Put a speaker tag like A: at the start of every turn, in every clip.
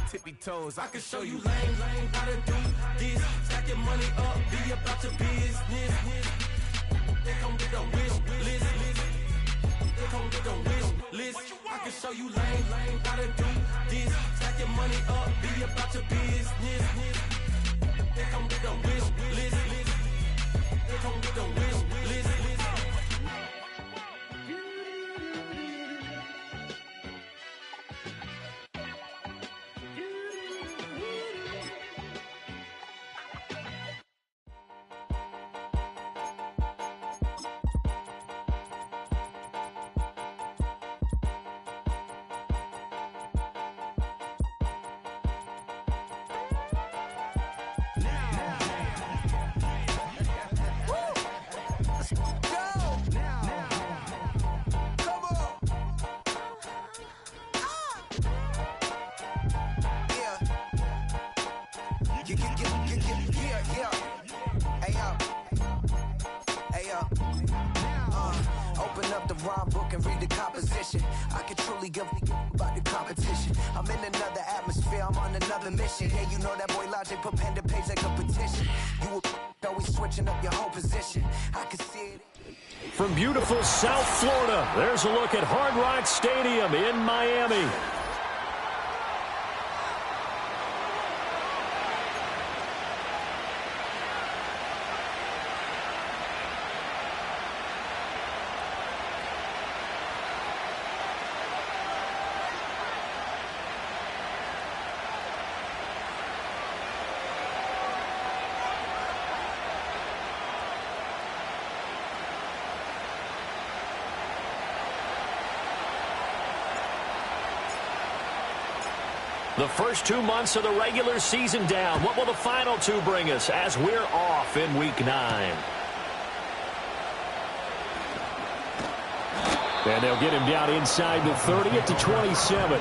A: tippy toes. I can show you lame, how to do this. Stack your money up, be about your business. They come with a wish list. They come with a wish list. I can show you lame, how to do this. Stack your money up, be about your business. They come with a wish list. They come with a wish list. Open up the rhyme book and read the composition. I can truly give about the competition. I'm in another atmosphere, I'm on another mission. Yeah, you know that boy Logic put pen to page like a petition. You were always switching up your whole position. I can see it.
B: From beautiful South Florida, there's a look at Hard Rock Stadium in Miami. The first 2 months of the regular season down. What will the final two bring us as we're off in Week 9? And they'll get him down inside the 30 at the 27.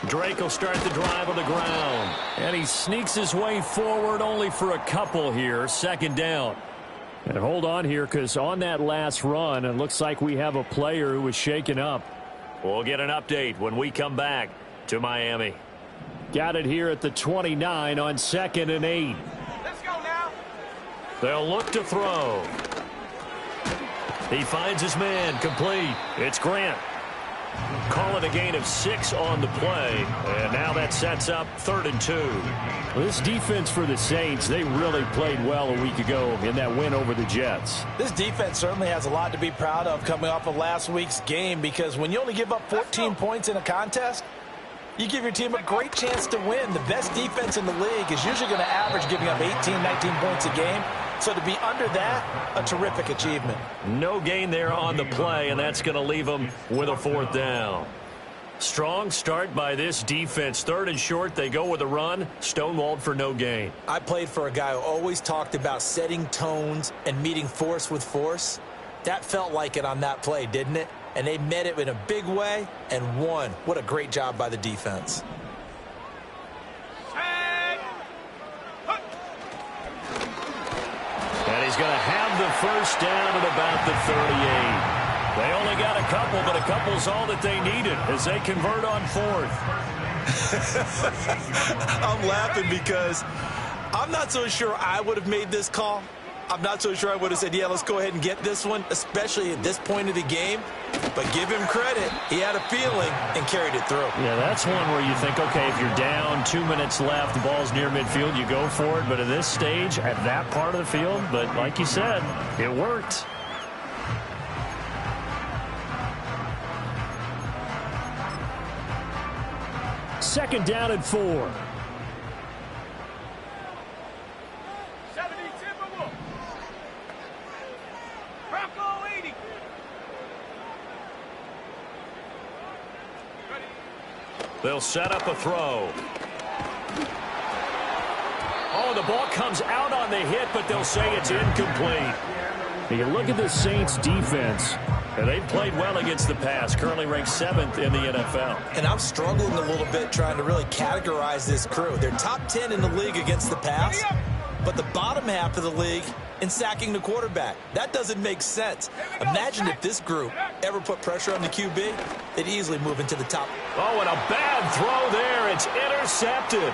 B: Drake will start the drive on the ground. And he sneaks his way forward only for a couple here. Second down. And hold on here, because on that last run, it looks like we have a player who was shaken up. We'll get an update when we come back to Miami. Got it here at the 29 on 2nd and 8.
C: Let's go now.
B: They'll look to throw. He finds his man complete. It's Grant. Call it a gain of 6 on the play, and now that sets up 3rd and 2.
D: This defense for the Saints, they really played well a week ago in that win over the Jets.
E: This defense certainly has a lot to be proud of coming off of last week's game, because when you only give up 14 points in a contest, you give your team a great chance to win. The best defense in the league is usually going to average giving up 18, 19 points a game. So to be under that, a terrific achievement.
B: No gain there on the play, and that's going to leave them with a 4th down. Strong start by this defense. 3rd and short, they go with a run. Stonewalled for no gain.
E: I played for a guy who always talked about setting tones and meeting force with force. That felt like it on that play, didn't it? And they met it in a big way and won. What a great job by the defense.
B: And he's going to have the first down at about the 38. They only got a couple, but a couple's all that they needed as they convert on 4th.
E: I'm laughing because I'm not so sure I would have made this call. I'm not so sure I would have said, yeah, let's go ahead and get this one, especially at this point of the game. But give him credit. He had a feeling and carried it through.
B: Yeah, that's one where you think, okay, if you're down, 2 minutes left, the ball's near midfield, you go for it. But at this stage, at that part of the field, but like you said, it worked. Second down and 4. They'll set up a throw. Oh, the ball comes out on the hit, but they'll say it's incomplete. You look at the Saints defense, and they've played well against the pass, currently ranked 7th in the NFL.
E: And I'm struggling a little bit trying to really categorize this crew. They're top 10 in the league against the pass, but the bottom half of the league in sacking the quarterback. That doesn't make sense. Imagine if this group ever put pressure on the QB, they'd easily move into the top.
B: Oh, and a bad throw there. It's intercepted.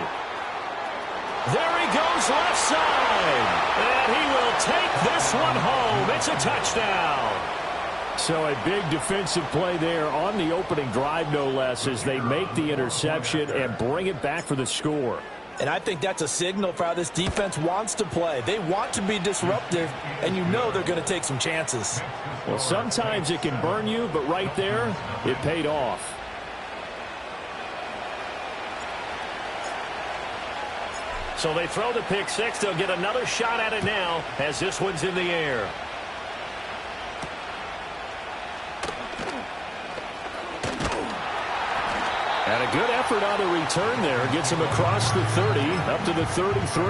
B: There he goes left side. And he will take this one home. It's a touchdown. So a big defensive play there on the opening drive, no less, as they make the interception and bring it back for the score.
E: And I think that's a signal for how this defense wants to play. They want to be disruptive, and you know they're going to take some chances.
B: Well, sometimes it can burn you, but right there, it paid off. So they throw the pick six. They'll get another shot at it now as this one's in the air. And a good effort on the return there. Gets him across the 30, up to the 33.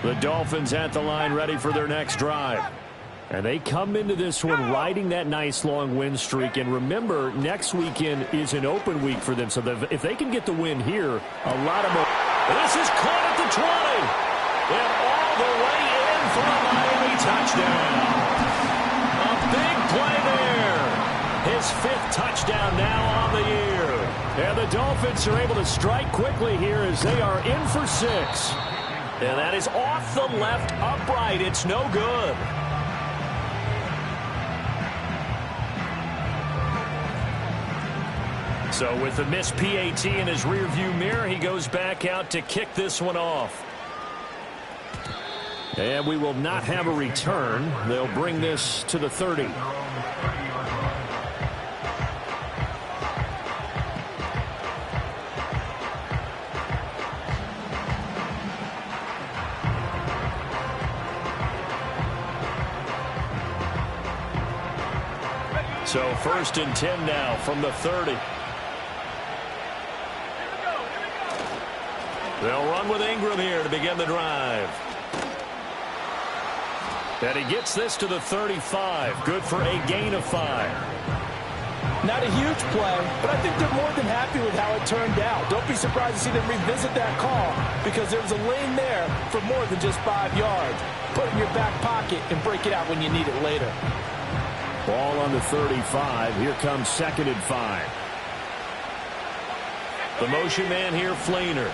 B: The Dolphins at the line ready for their next drive. And they come into this one riding that nice long win streak. And remember, next weekend is an open week for them. So if they can get the win here, a lot of more. This is caught at the 20. And all the way in for a Miami touchdown. A big play there. His 5th touchdown now on the year. And the Dolphins are able to strike quickly here as they are in for 6. And that is off the left upright. It's no good. So with the missed PAT in his rearview mirror, he goes back out to kick this one off. And we will not have a return. They'll bring this to the 30. So 1st and 10 now from the 30. They'll run with Ingram here to begin the drive. And he gets this to the 35. Good for a gain of 5.
E: Not a huge play, but I think they're more than happy with how it turned out. Don't be surprised to see them revisit that call because there's a lane there for more than just 5 yards. Put it in your back pocket and break it out when you need it later.
B: Ball on the 35. Here comes 2nd and 5. The motion man here, Flainer.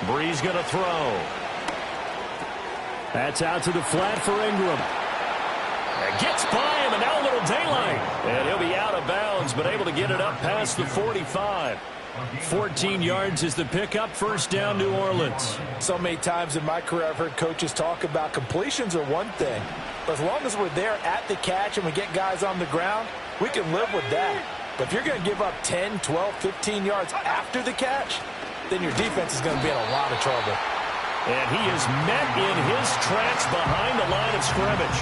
B: Breeze going to throw. That's out to the flat for Ingram. And gets by him, and now a little daylight. And he'll be out of bounds, but able to get it up past the 45. 14 yards is the pickup. 1st down, New Orleans.
E: So many times in my career I've heard coaches talk about completions are one thing. But as long as we're there at the catch and we get guys on the ground, we can live with that. But if you're going to give up 10, 12, 15 yards after the catch, then your defense is going to be in a lot of trouble.
B: And he is met in his tracks behind the line of scrimmage.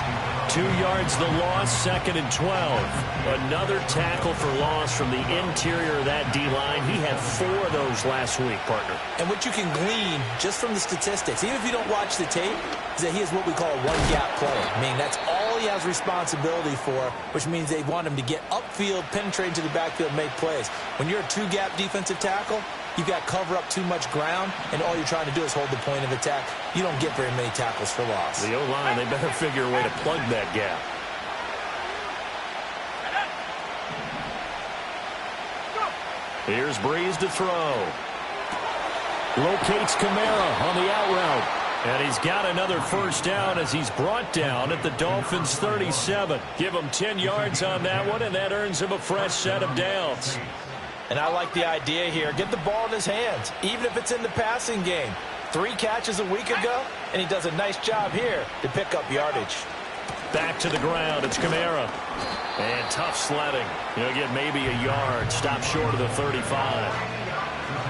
B: 2 yards the loss, 2nd and 12. Another tackle for loss from the interior of that D-line. He had 4 of those last week, partner.
E: And what you can glean just from the statistics, even if you don't watch the tape, is that he is what we call a one-gap play. I mean, that's all he has responsibility for, which means they want him to get upfield, penetrate into the backfield, make plays. When you're a two-gap defensive tackle, you've got to cover up too much ground, and all you're trying to do is hold the point of attack. You don't get very many tackles for loss.
B: The O-line, they better figure a way to plug that gap. Here's Breeze to throw. Locates Kamara on the out route. And he's got another 1st down as he's brought down at the Dolphins' 37. Give him 10 yards on that one, and that earns him a fresh set of downs.
E: And I like the idea here. Get the ball in his hands, even if it's in the passing game. 3 catches a week ago, and he does a nice job here to pick up yardage.
B: Back to the ground. It's Kamara. And tough sledding. He'll get maybe a yard. Stop short of the 35.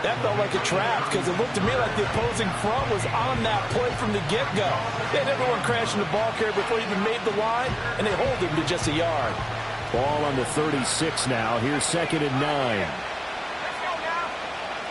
E: That felt like a trap because it looked to me like the opposing front was on that play from the get-go. They had everyone crashing the ball carrier before he even made the line, and they hold him to just a yard.
B: Ball on the 36 now. Here's 2nd and 9.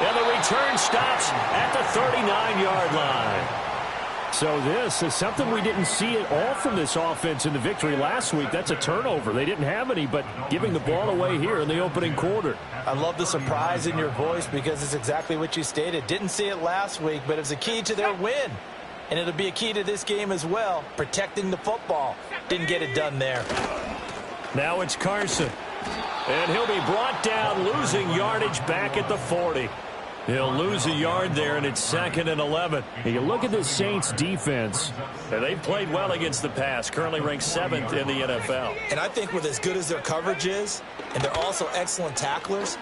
B: And the return stops at the 39-yard line.
D: So this is something we didn't see at all from this offense in the victory last week. That's a turnover. They didn't have any, but giving the ball away here in the opening quarter.
E: I love the surprise in your voice because it's exactly what you stated. Didn't see it last week, but it's a key to their win. And it'll be a key to this game as well, protecting the football. Didn't get it done there.
B: Now it's Carson. And he'll be brought down, losing yardage back at the 40. He'll lose a yard there, and it's 2nd and 11.
D: You look at the Saints defense.
B: And they've played well against the pass, currently ranked 7th in the NFL.
C: And I think with as good as their coverage is, and they're also excellent tacklers,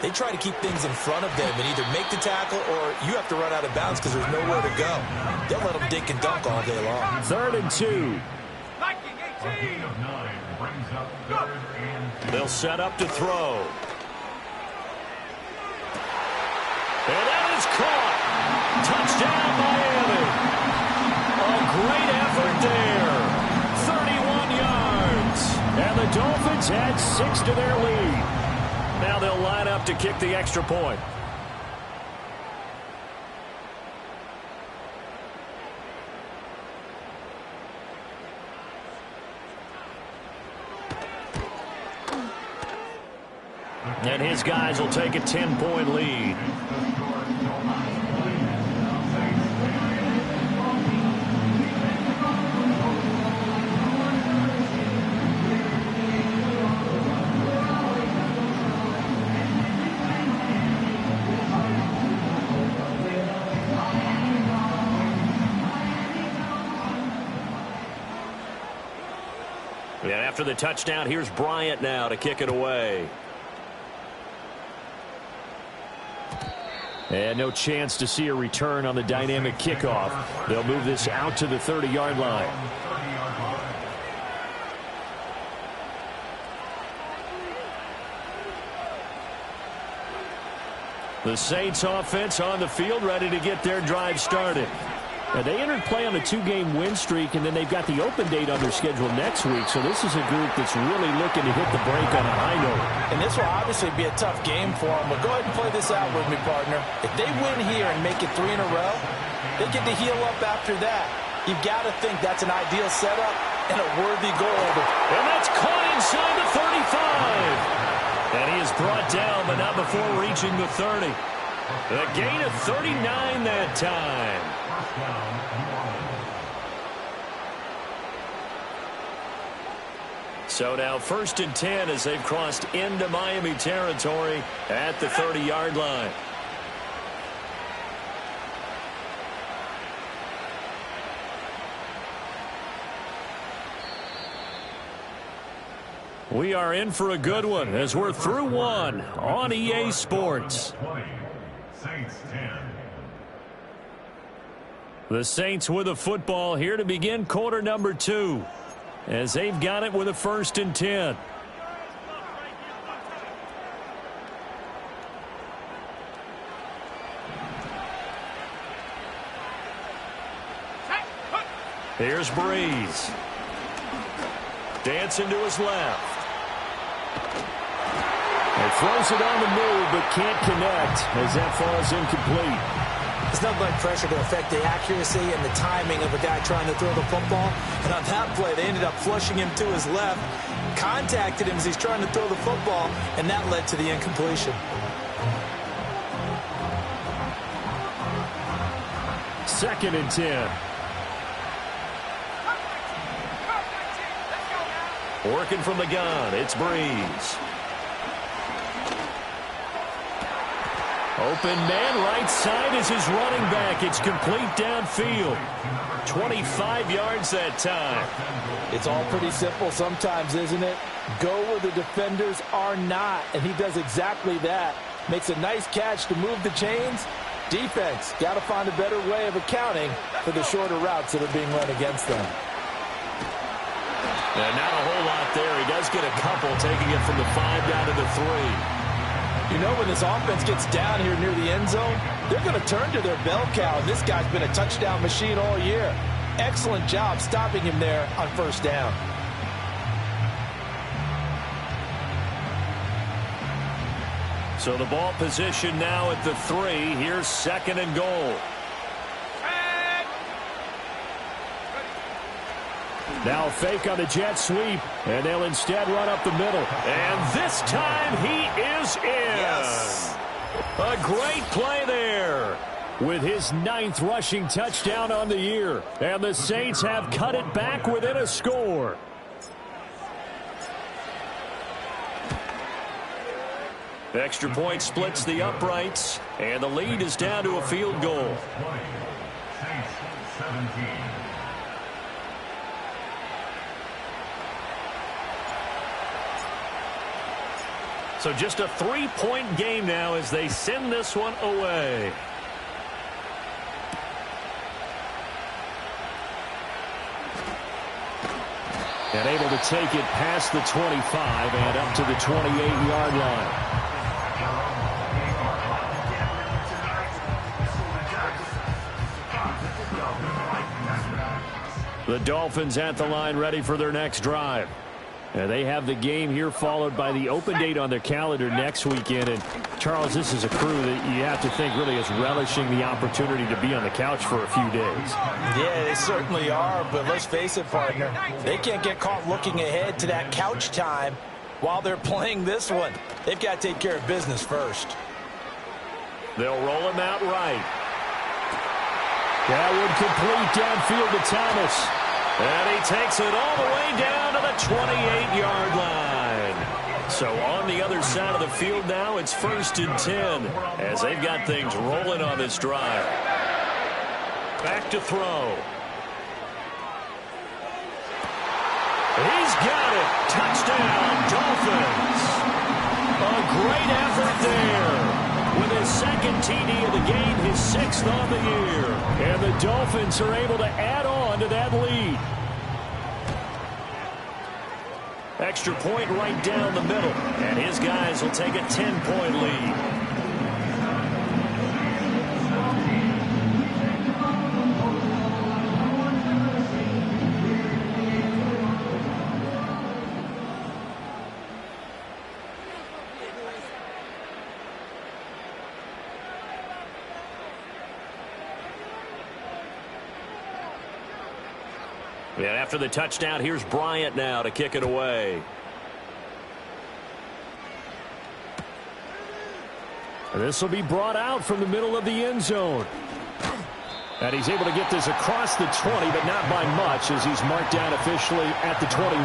C: they try to keep things in front of them and either make the tackle or you have to run out of bounds because there's nowhere to go. They'll let them dink and dunk all day long.
D: 3rd and 2.
B: They'll set up to throw. And that is caught. Touchdown, Miami. A great effort there. 31 yards. And the Dolphins add 6 to their lead. Now they'll line up to kick the extra point. And his guys will take a 10-point lead. And after the touchdown, here's Bryant now to kick it away. And no chance to see a return on the dynamic kickoff. They'll move this out to the 30-yard line. The Saints offense on the field, ready to get their drive started. Now, they entered play on a 2-game win streak, and then they've got the open date on their schedule next week. So this is a group that's really looking to hit the break on a high note.
E: And this will obviously be a tough game for them. But go ahead and play this out with me, partner. If they win here and make it 3 in a row, they get to heal up after that. You've got to think that's an ideal setup and a worthy goal.
B: And that's caught inside the 35. And he is brought down, but not before reaching the 30. A gain of 39 that time. So now 1st and 10 as they've crossed into Miami territory at the 30-yard line. We are in for a good one as we're through one on EA Sports. The Saints with a football here to begin quarter number 2 as they've got it with a 1st and 10. Here's Breeze. Dancing to his left. And throws it on the move, but can't connect as that falls incomplete.
C: It's nothing like pressure to affect the accuracy and the timing of a guy trying to throw the football. And on that play, they ended up flushing him to his left, contacted him as he's trying to throw the football, and that led to the incompletion.
D: 2nd and 10.
B: Working from the gun, it's Breeze. Open man right side is his running back. It's complete downfield. 25 yards that time.
E: It's all pretty simple sometimes, isn't it? Go where the defenders are not, and he does exactly that. Makes a nice catch to move the chains. Defense, got to find a better way of accounting for the shorter routes that are being run against them.
B: And not a whole lot there. He does get a couple, taking it from the 5 down to the 3.
E: You know, when this offense gets down here near the end zone, they're going to turn to their bell cow. And this guy's been a touchdown machine all year. Excellent job stopping him there on 1st down.
B: So the ball position now at the 3. Here's 2nd and goal.
D: Now fake on the jet sweep, and they'll instead run up the middle.
B: And this time he is in.
E: Yes.
B: A great play there.
D: With his 9th rushing touchdown on the year. And the Saints have cut it back within a score.
B: Extra point splits the uprights, and the lead is down to a field goal. So just a 3-point game now as they send this one away.
D: And able to take it past the 25 and up to the 28-yard line. The Dolphins at the line ready for their next drive. And they have the game here followed by the open date on their calendar next weekend. And, Charles, this is a crew that you have to think really is relishing the opportunity to be on the couch for a few days.
E: Yeah, they certainly are. But let's face it, partner, they can't get caught looking ahead to that couch time while they're playing this one. They've got to take care of business first.
B: They'll roll him out right.
D: That would complete downfield to Thomas.
B: And he takes it all the way down to the 28-yard line. So on the other side of the field now, it's 1st and 10 as they've got things rolling on this drive. Back to throw. He's got it. Touchdown, Dolphins. A great effort there. With his 2nd TD of the game, his 6th on the year.
D: And the Dolphins are able to add on to that lead.
B: Extra point right down the middle. And his guys will take a 10-point lead. And after the touchdown, here's Bryant now to kick it away.
D: This will be brought out from the middle of the end zone. And he's able to get this across the 20, but not by much as he's marked down officially at the 21.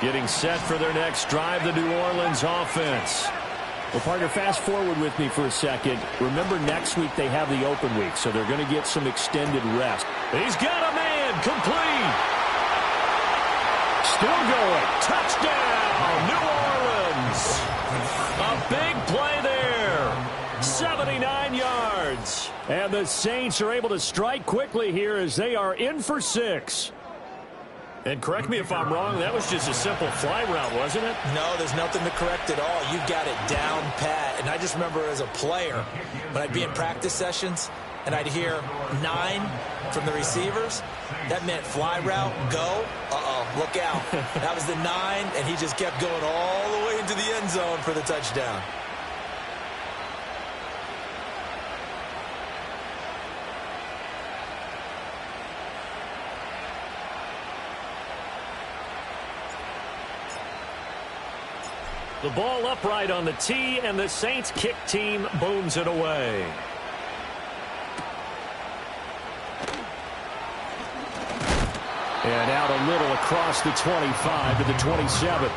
B: Getting set for their next drive, the New Orleans offense.
D: Well, partner, fast forward with me for a second. Remember, next week they have the open week, so they're going to get some extended rest.
B: He's got a man, complete.
D: Still going.
B: Touchdown, New Orleans. A big play there. 79 yards.
D: And the Saints are able to strike quickly here as they are in for 6.
B: And correct me if I'm wrong, that was just a simple fly route, wasn't it?
E: No, there's nothing to correct at all. You've got it down pat. And I just remember as a player, when I'd be in practice sessions and I'd hear 9 from the receivers, that meant fly route, go. Look out. That was the 9, and he just kept going all the way into the end zone for the touchdown.
B: The ball upright on the tee, and the Saints kick team booms it away.
D: And out a little across the 25 to the 27.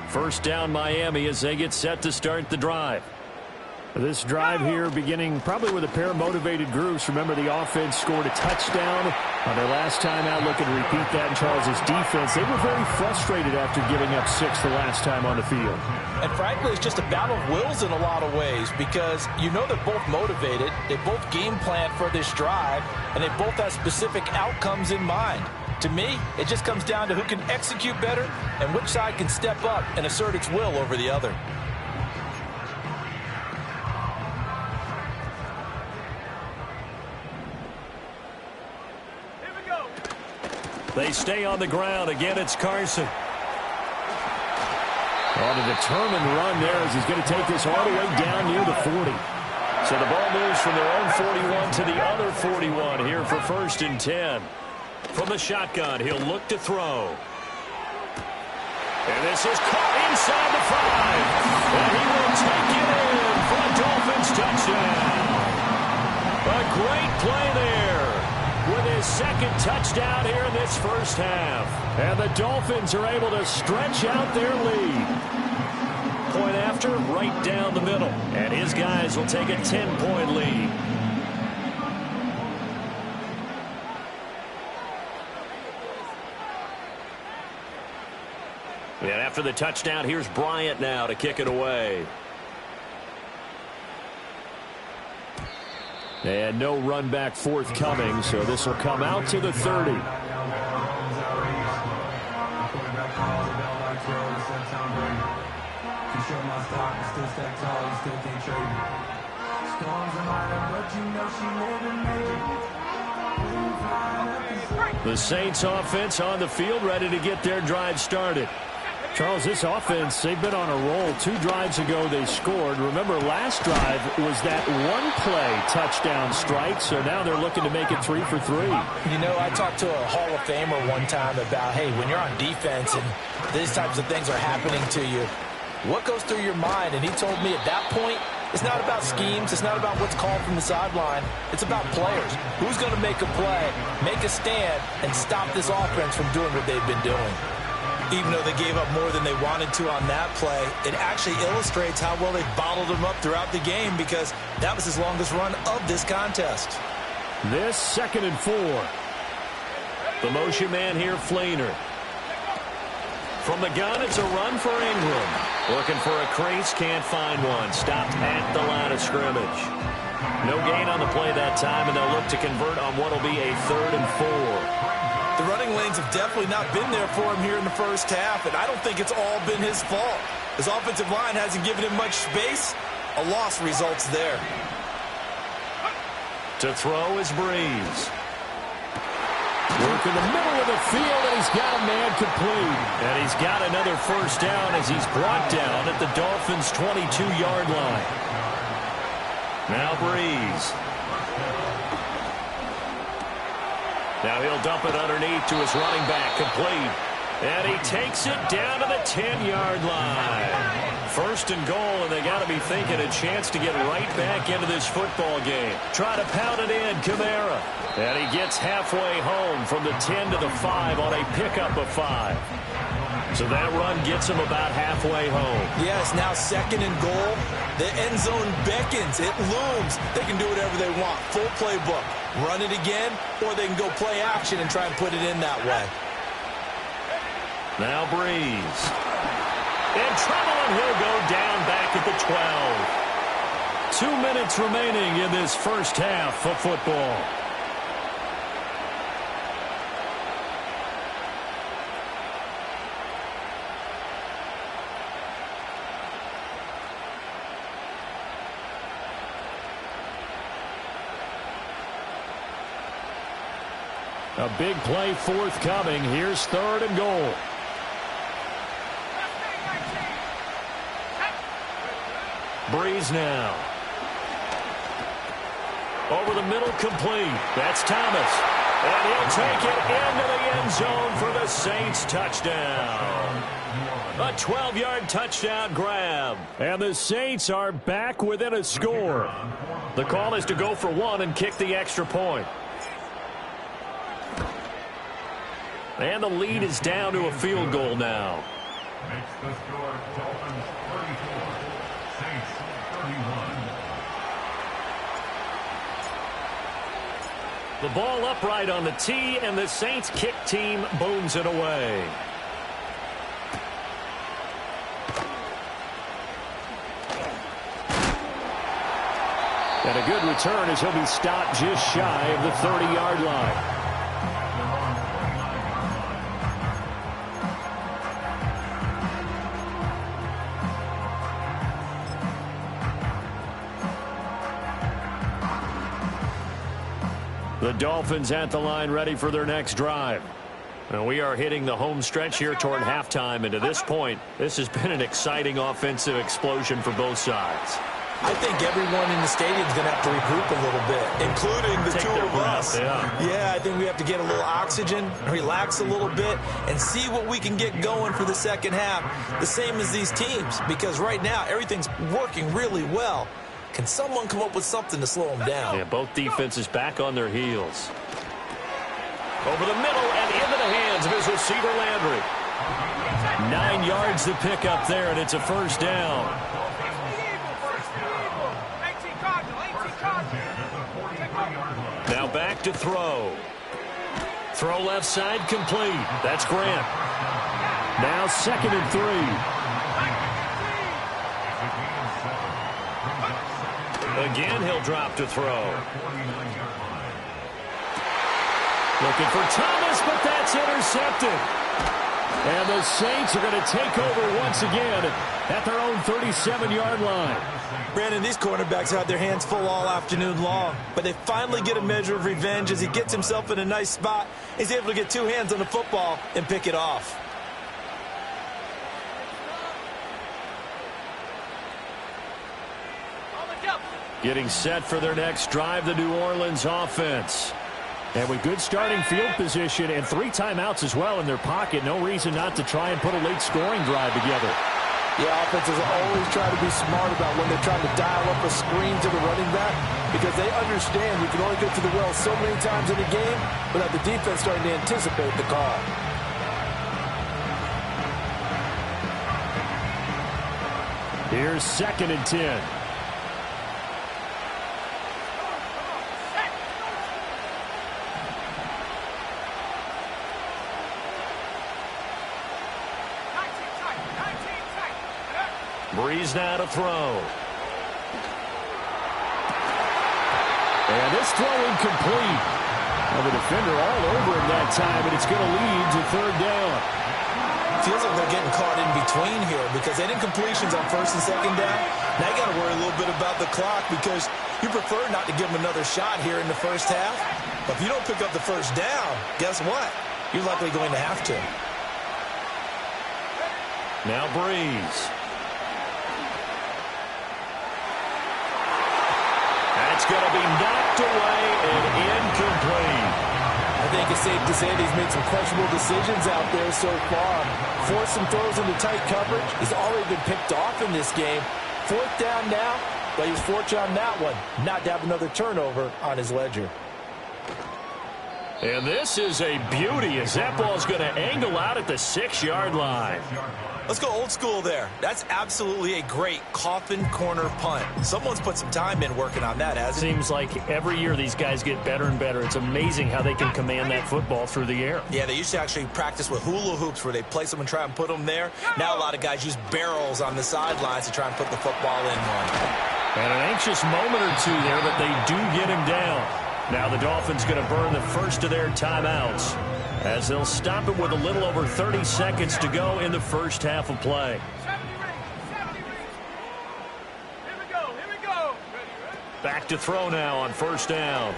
B: First down Miami as they get set to start the drive.
D: This drive here beginning probably with a pair of motivated groups. Remember, the offense scored a touchdown on their last time out. Looking to repeat that in Charles's defense. They were very frustrated after giving up 6 the last time on the field.
E: And frankly, it's just a battle of wills in a lot of ways because you know they're both motivated. They both game plan for this drive, and they both have specific outcomes in mind. To me, it just comes down to who can execute better and which side can step up and assert its will over the other.
B: They stay on the ground. Again, it's Carson. On a determined run there as he's going to take this all the way down near the 40. So the ball moves from their own 41 to the other 41 here for 1st and 10. From the shotgun, he'll look to throw. And this is caught inside the 5. And he will take it in for a Dolphins touchdown. A great play there with his 2nd touchdown here in this first half. And the Dolphins are able to stretch out their lead. Point after, right down the middle. And his guys will take a 10-point lead. And after the touchdown, here's Bryant now to kick it away. And no run back forthcoming, so this will come out to the 30. The Saints offense on the field, ready to get their drive started.
D: Charles, this offense, they've been on a roll. 2 drives ago they scored. Remember, last drive was that one-play touchdown strike, so now they're looking to make it 3 for 3.
E: You know, I talked to a Hall of Famer one time about, hey, when you're on defense and these types of things are happening to you, what goes through your mind? And he told me at that point, it's not about schemes. It's not about what's called from the sideline. It's about players. Who's going to make a play, make a stand, and stop this offense from doing what they've been doing?
C: Even though they gave up more than they wanted to on that play, it actually illustrates how well they bottled them up throughout the game because that was his longest run of this contest.
B: This 2nd and 4. The motion man here, Fleener. From the gun, it's a run for Ingram. Looking for a crease, can't find one. Stopped at the line of scrimmage. No gain on the play that time, and they'll look to convert on what will be a 3rd and 4.
C: The running lanes have definitely not been there for him here in the first half, and I don't think it's all been his fault. His offensive line hasn't given him much space. A loss results there.
B: To throw is Breeze. Work in the middle of the field, and he's got a man complete. And he's got another 1st down as he's brought down at the Dolphins' 22-yard line. Now Breeze. Now he'll dump it underneath to his running back, complete. And he takes it down to the 10-yard line. 1st and goal, and they got to be thinking a chance to get right back into this football game. Try to pound it in, Kamara. And he gets halfway home from the 10 to the 5 on a pickup of 5. So that run gets him about halfway home.
C: Yes, now 2nd and goal. The end zone beckons. It looms. They can do whatever they want. Full playbook. Run it again, or they can go play action and try and put it in that way.
B: Now Breeze. In trouble, and he'll go down back at the 12. 2 minutes remaining in this first half of football. A big play forthcoming. Here's 3rd and goal. Breeze now. Over the middle, complete. That's Thomas. And he'll take it into the end zone for the Saints touchdown. A 12-yard touchdown grab. And the Saints are back within a score. The call is to go for 1 and kick the extra point. And the lead is down to a field goal now.
F: Makes the score Dolphins 34, Saints 31.
B: The ball upright on the tee, and the Saints kick team booms it away. And a good return as he'll be stopped just shy of the 30-yard line. The Dolphins at the line ready for their next drive. Now we are hitting the home stretch here toward halftime, and to this point, this has been an exciting offensive explosion for both sides.
C: I think everyone in the stadium is going to have to regroup a little bit, including the two of us. Yeah, I think we have to get a little oxygen, relax a little bit, and see what we can get going for the second half, the same as these teams, because right now everything's working really well. Can someone come up with something to slow them down?
B: Yeah, both defenses back on their heels. Over the middle and into the hands of his receiver, Landry. 9 yards to pick up there, and it's a first down. Now back to throw. Throw left side complete. That's Grant.
D: Now 2nd and 3.
B: Again, he'll drop to throw. Looking for Thomas, but that's intercepted. And the Saints are going to take over once again at their own 37-yard line.
C: Brandon, these cornerbacks had their hands full all afternoon long, but they finally get a measure of revenge as he gets himself in a nice spot. He's able to get two hands on the football and pick it off.
B: Getting set for their next drive, the New Orleans offense.
D: And with good starting field position and 3 timeouts as well in their pocket, no reason not to try and put a late scoring drive together.
E: Yeah, offenses always try to be smart about when they're trying to dial up a screen to the running back, because they understand you can only get to the well so many times in a game without the defense starting to anticipate the call.
D: Here's 2nd and 10.
B: Breeze now to throw.
D: And this throw incomplete. Well, the defender all over him that time, and it's going to lead to 3rd down.
C: Feels like they're getting caught in between here because they didn't completions on 1st and 2nd down. Now you got to worry a little bit about the clock because you prefer not to give them another shot here in the first half. But if you don't pick up the first down, guess what? You're likely going to have to.
B: Now Breeze. That's going to be knocked away and incomplete.
E: I think it's safe to say that he's made some questionable decisions out there so far. Forced some throws into tight coverage. He's already been picked off in this game. 4th down now, but he was fortunate on that one, not to have another turnover on his ledger.
B: And this is a beauty as that ball is going to angle out at the 6-yard line.
C: Let's go old school there. That's absolutely a great coffin corner punt. Someone's put some time in working on that, hasn't he?
D: Seems like every year these guys get better and better. It's amazing how they can command that football through the air.
C: Yeah, they used to actually practice with hula hoops where they place them and try and put them there. Now a lot of guys use barrels on the sidelines to try and put the football in one.
B: And an anxious moment or two there, but they do get him down. Now the Dolphins going to burn the first of their timeouts as they'll stop it with a little over 30 seconds to go in the first half of play. Back to throw now on 1st down.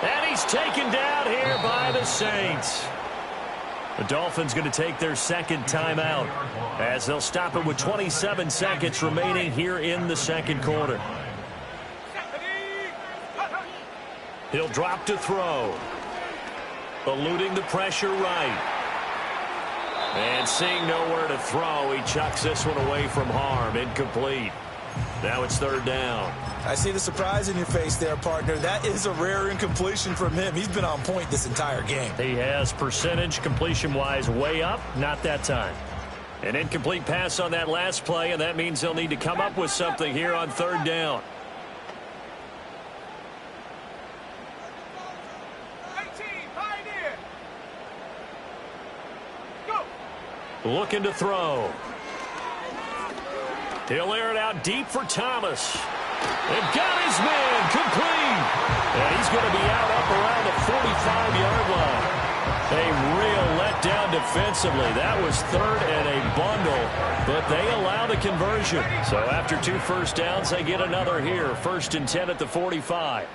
B: And he's taken down here by the Saints. The Dolphins going to take their 2nd timeout as they'll stop it with 27 seconds remaining here in the 2nd quarter. He'll drop to throw. Eluding the pressure right. And seeing nowhere to throw, he chucks this one away from harm. Incomplete. Now it's 3rd down.
C: I see the surprise in your face there, partner. That is a rare incompletion from him. He's been on point this entire game.
B: He has percentage completion-wise way up. Not that time. An incomplete pass on that last play, and that means they'll need to come up with something here on 3rd down. Looking to throw. He'll air it out deep for Thomas. And got his man complete. And he's going to be out up around the 45-yard line. A real letdown defensively. That was 3rd and a bundle, but they allow the conversion. So after 2 first downs, they get another here. 1st and 10 at the 45.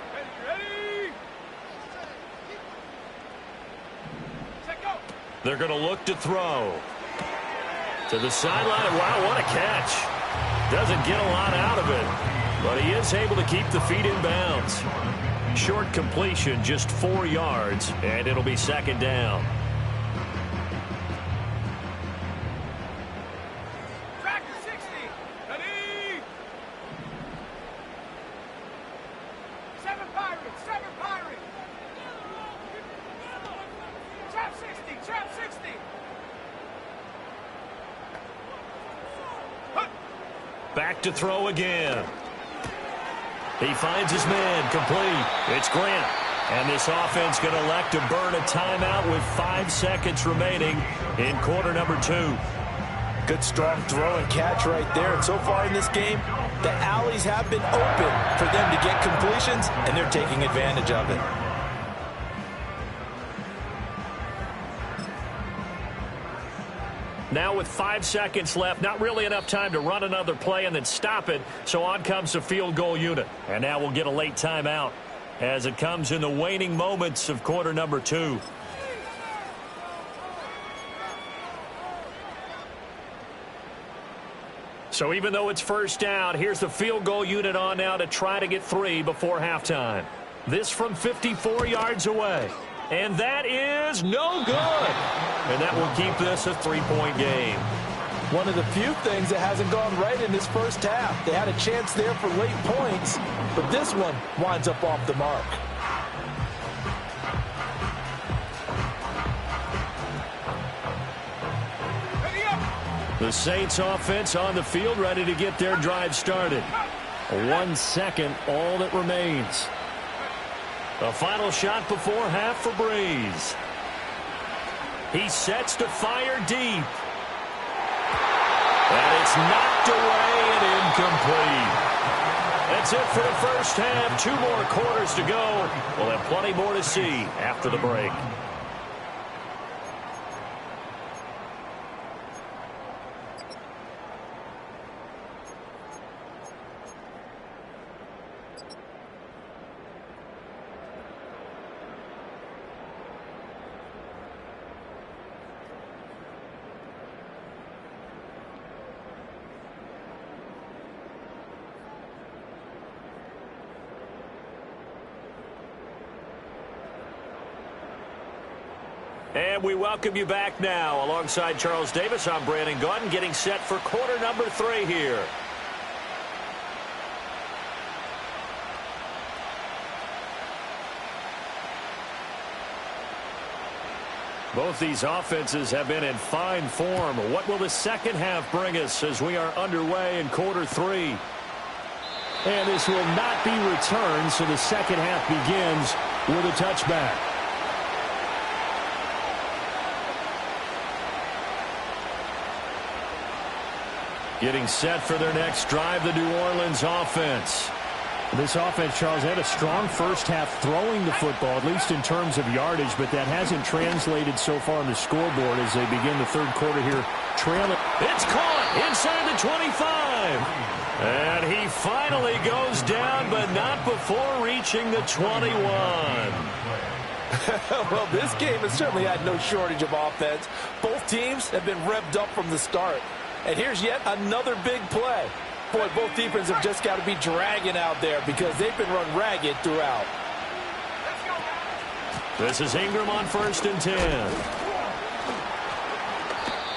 B: They're going to look to throw. To the sideline. Wow, what a catch. Doesn't get a lot out of it, but he is able to keep the feet in bounds. Short completion, just 4 yards, and it'll be second down. Back to throw again. He finds his man, complete. It's Grant. And this offense going to elect to burn a timeout with 5 seconds remaining in quarter number 2.
E: Good strong throw and catch right there. And so far in this game, the alleys have been open for them to get completions, and they're taking advantage of it.
B: Now with 5 seconds left, not really enough time to run another play and then stop it. So on comes the field goal unit. And now we'll get a late timeout as it comes in the waning moments of quarter number 2. So even though it's first down, here's the field goal unit on now to try to get 3 before halftime. This from 54 yards away. And that is no good. And that will keep this a 3-point game.
E: One of the few things that hasn't gone right in this first half. They had a chance there for late points, but this one winds up off the mark.
B: The Saints offense on the field, ready to get their drive started. 1 second, all that remains. A final shot before half for Breeze. He sets to fire deep. And it's knocked away and incomplete. That's it for the first half. 2 more quarters to go. We'll have plenty more to see after the break. And we welcome you back now. Alongside Charles Davis, I'm Brandon Gaudin, getting set for quarter number 3 here. Both these offenses have been in fine form. What will the second half bring us as we are underway in quarter 3? And this will not be returned, so the second half begins with a touchback. Getting set for their next drive, the New Orleans offense.
D: This offense, Charles, had a strong first half throwing the football, at least in terms of yardage, but that hasn't translated so far on the scoreboard as they begin the third quarter here, trailing.
B: It's caught inside the 25. And he finally goes down, but not before reaching the 21.
E: Well, this game has certainly had no shortage of offense. Both teams have been revved up from the start. And here's yet another big play. Boy, both defenses have just got to be dragging out there because they've been run ragged throughout.
B: This is Ingram on 1st and 10.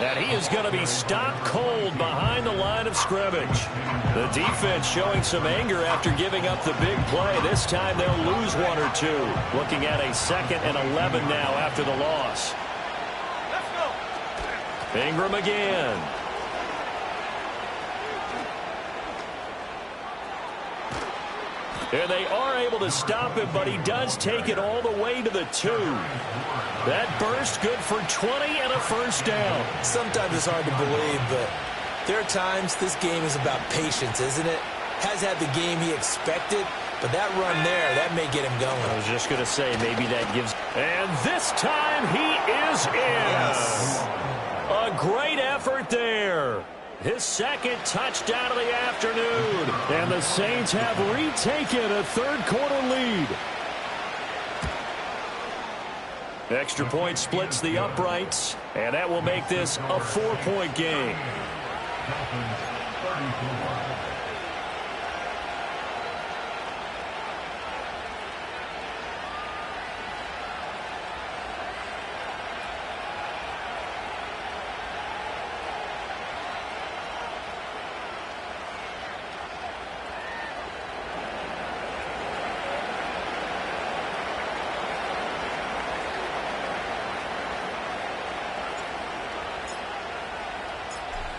B: And he is going to be stopped cold behind the line of scrimmage. The defense showing some anger after giving up the big play. This time they'll lose 1 or 2. Looking at a 2nd and 11 now after the loss. Ingram again. And they are able to stop him, but he does take it all the way to the 2. That burst good for 20 and a first down.
C: Sometimes it's hard to believe, but there are times this game is about patience, isn't it? Has had the game he expected, but that run there, that may get him going.
B: I was just going to say, maybe that gives. And this time he is in.
C: Yes.
B: A great effort there. His 2nd touchdown of the afternoon.
D: And the Saints have retaken a third quarter lead.
B: Extra point splits the uprights. And that will make this a 4-point game.
F: Dolphins 34.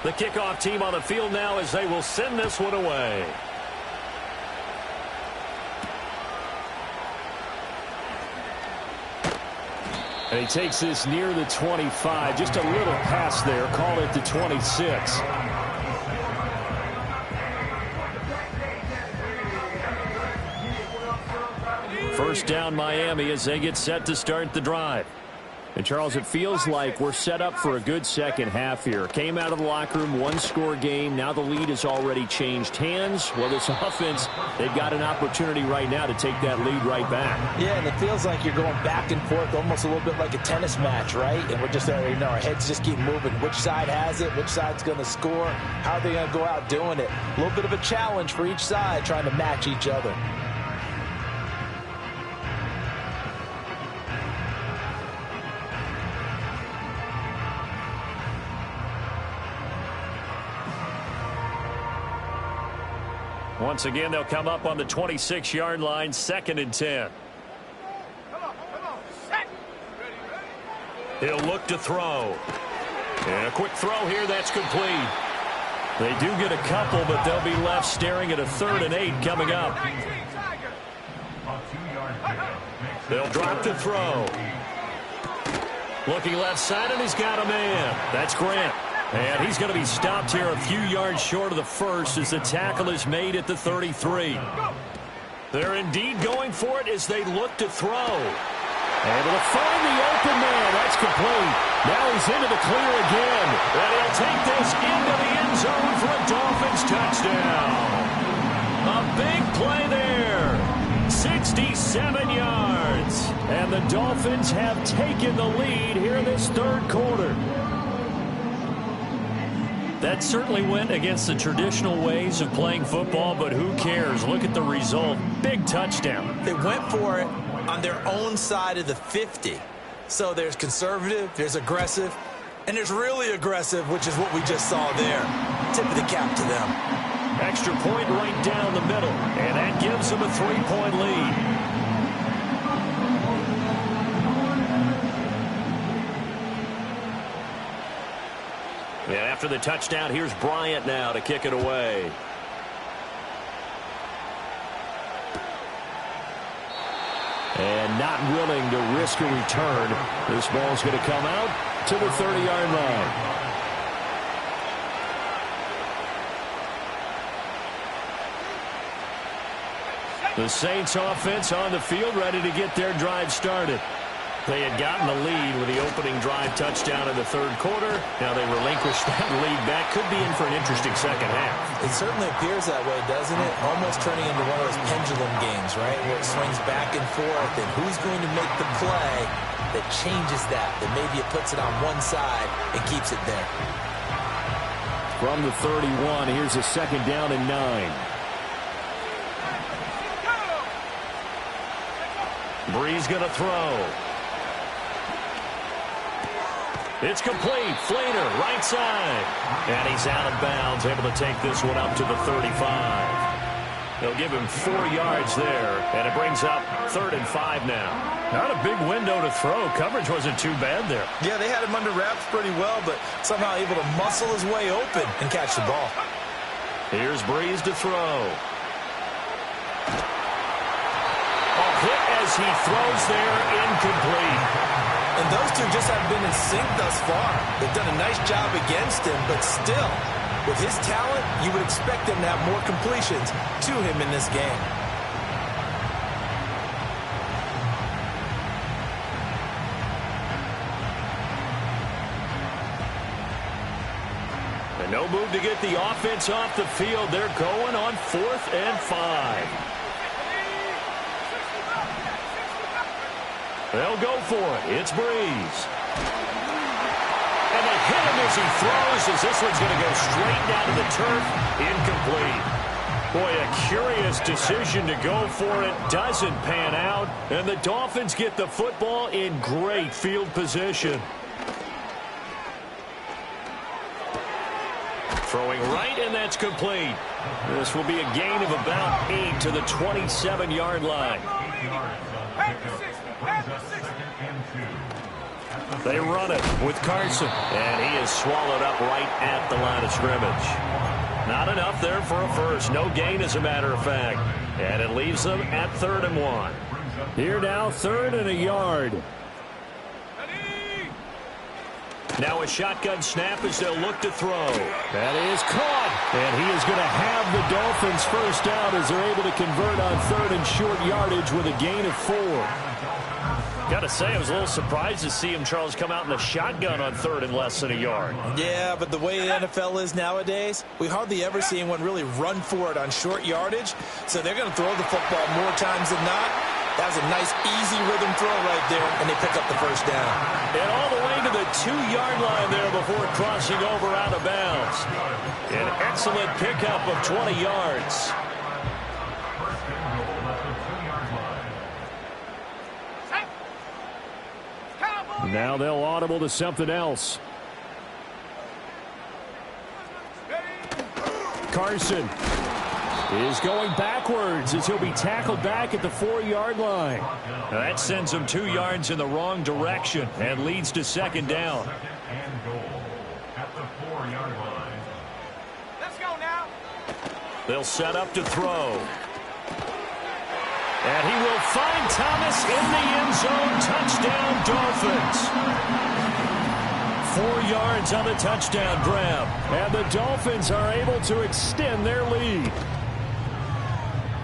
B: The kickoff team on the field now as they will send this one away.
D: And he takes this near the 25. Just a little pass there. Call it the 26. First down Miami as they get set to start the drive. And, Charles, it feels like we're set up for a good second half here. Came out of the locker room, one-score game. Now the lead has already changed hands. Well, this offense, they've got an opportunity right now to take that lead right back.
E: Yeah, and it feels like you're going back and forth, almost a little bit like a tennis match, right? And we're just already know our heads just keep moving. Which side has it? Which side's going to score? How are they going to go out doing it? A little bit of a challenge for each side, trying to match each other.
B: Once again, they'll come up on the 26-yard line, 2nd and 10. He'll look to throw. And a quick throw here, that's complete. They do get a couple, but they'll be left staring at a 3rd and 8 coming up. They'll drop to throw. Looking left side, and he's got a man. That's Grant. And he's going to be stopped here a few yards short of the first as the tackle is made at the 33. They're indeed going for it as they look to throw. Able to find the open man. That's complete. Now he's into the clear again. And he'll take this into the end zone for a Dolphins touchdown. A big play there. 67 yards. And the Dolphins have taken the lead here in this 3rd quarter. That certainly went against the traditional ways of playing football, but who cares? Look at the result. Big touchdown.
C: They went for it on their own side of the 50. So there's conservative, there's aggressive, and there's really aggressive, which is what we just saw there. Tip of the cap to them.
B: Extra point right down the middle, and that gives them a 3-point lead. And after the touchdown, here's Bryant now to kick it away. And not willing to risk a return. This ball's going to come out to the 30-yard line. The Saints offense on the field, ready to get their drive started. They had gotten the lead with the opening drive touchdown in the 3rd quarter. Now they relinquished that lead back. Could be in for an interesting second half.
C: It certainly appears that way, doesn't it? Almost turning into one of those pendulum games, right? Where it swings back and forth, and who's going to make the play that changes that maybe it puts it on one side and keeps it there.
D: From the 31, here's a 2nd down and 9.
B: Breeze going to throw. It's complete. Flater, right side. And he's out of bounds, able to take this one up to the 35. They'll give him 4 yards there, and it brings up 3rd and 5 now.
D: Not a big window to throw. Coverage wasn't too bad there.
C: Yeah, they had him under wraps pretty well, but somehow able to muscle his way open and catch the ball.
B: Here's Breeze to throw. A hit as he throws there, incomplete.
C: And those two just haven't been in sync thus far. They've done a nice job against him, but still, with his talent, you would expect them to have more completions to him in this game.
B: And no move to get the offense off the field. They're going on 4th and 5. They'll go for it. It's Breeze. hit him as he throws, as this one's going to go straight down to the turf. Incomplete. Boy, a curious decision to go for it. Doesn't pan out. And the Dolphins get the football in great field position. Throwing right, and that's complete. This will be a gain of about 8 to the 27-yard line. They run it with Carson, and he is swallowed up right at the line of scrimmage. Not enough there for a first. No gain, as a matter of fact. And it leaves them at 3rd and 1.
D: Here now, 3rd and a yard.
B: Now a shotgun snap as they'll look to throw.
D: That is caught. And he is going to have the Dolphins first down as they're able to convert on 3rd and short yardage with a gain of 4.
B: Got to say, I was a little surprised to see him, Charles, come out in the shotgun on 3rd and less than a yard.
E: Yeah, but the way the NFL is nowadays, we hardly ever see anyone really run for it on short yardage. So they're going to throw the football more times than not. That was a nice, easy rhythm throw right there, and they pick up the first down.
B: And all the way to the 2-yard line there before crossing over out of bounds. An excellent pickup of 20 yards.
D: Now they'll audible to something else. Carson is going backwards as he'll be tackled back at the 4-yard line.
B: Now that sends him 2 yards in the wrong direction and leads to 2nd down.
F: And goal at the 4-yard line.
A: Let's go now.
B: They'll set up to throw. And he will find Thomas in the end zone. Touchdown, Dolphins. 4 yards on the touchdown grab.
D: And the Dolphins are able to extend their lead.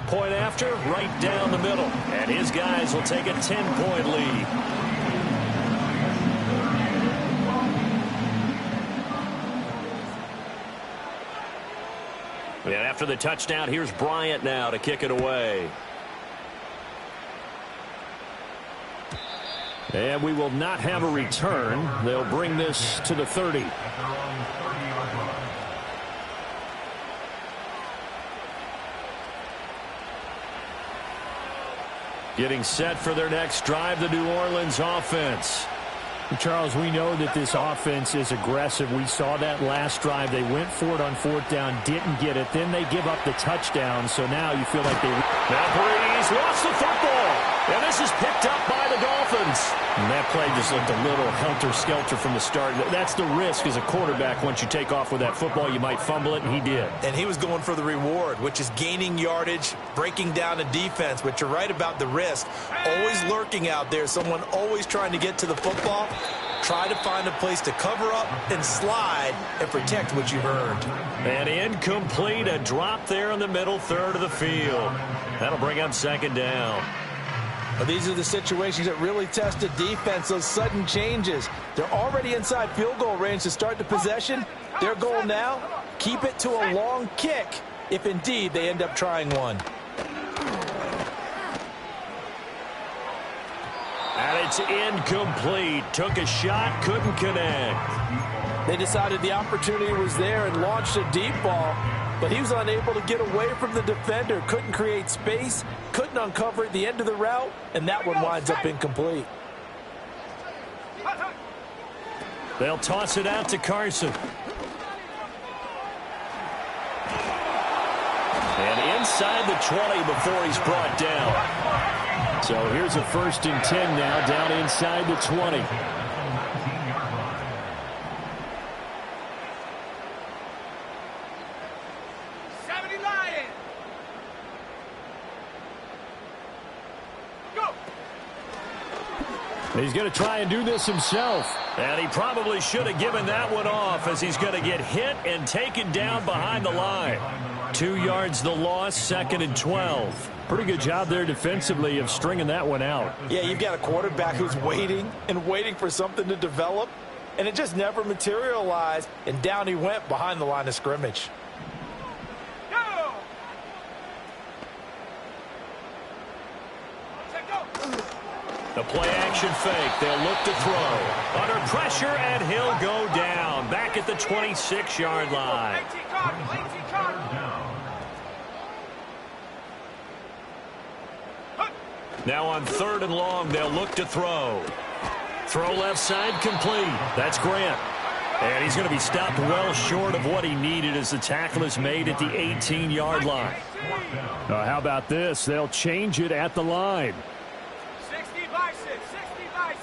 B: Point after, right down the middle. And his guys will take a 10-point lead. And after the touchdown, here's Bryant now to kick it away.
D: And we will not have a return. They'll bring this to the 30.
B: Getting set for their next drive, the New Orleans offense.
D: Charles, we know that this offense is aggressive. We saw that last drive. They went for it on 4th down, didn't get it. Then they give up the touchdown, so now you feel like they...
B: Now Brady's lost the football, and this is picked up by the Dolphins.
D: And that play just looked a little helter-skelter from the start. That's the risk as a quarterback. Once you take off with that football, you might fumble it, and he did.
E: And he was going for the reward, which is gaining yardage, breaking down a defense. But you're right about the risk. Always lurking out there, someone always trying to get to the football. Try to find a place to cover up and slide and protect what you've earned.
B: And incomplete, a drop there in the middle third of the field. That'll bring up 2nd down.
E: Well, these are the situations that really test a defense, those sudden changes. They're already inside field goal range to start the possession. Their goal now, keep it to a long kick if indeed they end up trying one.
B: And it's incomplete. Took a shot, couldn't connect.
E: They decided the opportunity was there and launched a deep ball, but he was unable to get away from the defender, couldn't create space, couldn't uncover at the end of the route, and that one winds up incomplete.
B: They'll toss it out to Carson. And inside the 20 before he's brought down.
D: So here's a 1st and 10 now, down inside the 20. He's going to try and do this himself.
B: And he probably should have given that one off, as he's going to get hit and taken down behind the line. 2 yards the loss, 2nd and 12.
D: Pretty good job there defensively of stringing that one out.
E: Yeah, you've got a quarterback who's waiting and waiting for something to develop, and it just never materialized, and down he went behind the line of scrimmage.
B: The play action fake. They'll look to throw. Under pressure, and he'll go down. Back at the 26-yard line. Now on 3rd and long, they'll look to throw. Throw left side complete. That's Grant. And he's going to be stopped well short of what he needed as the tackle is made at the 18-yard line.
D: How about this? They'll change it at the line.
G: 60 bison, 60 bison.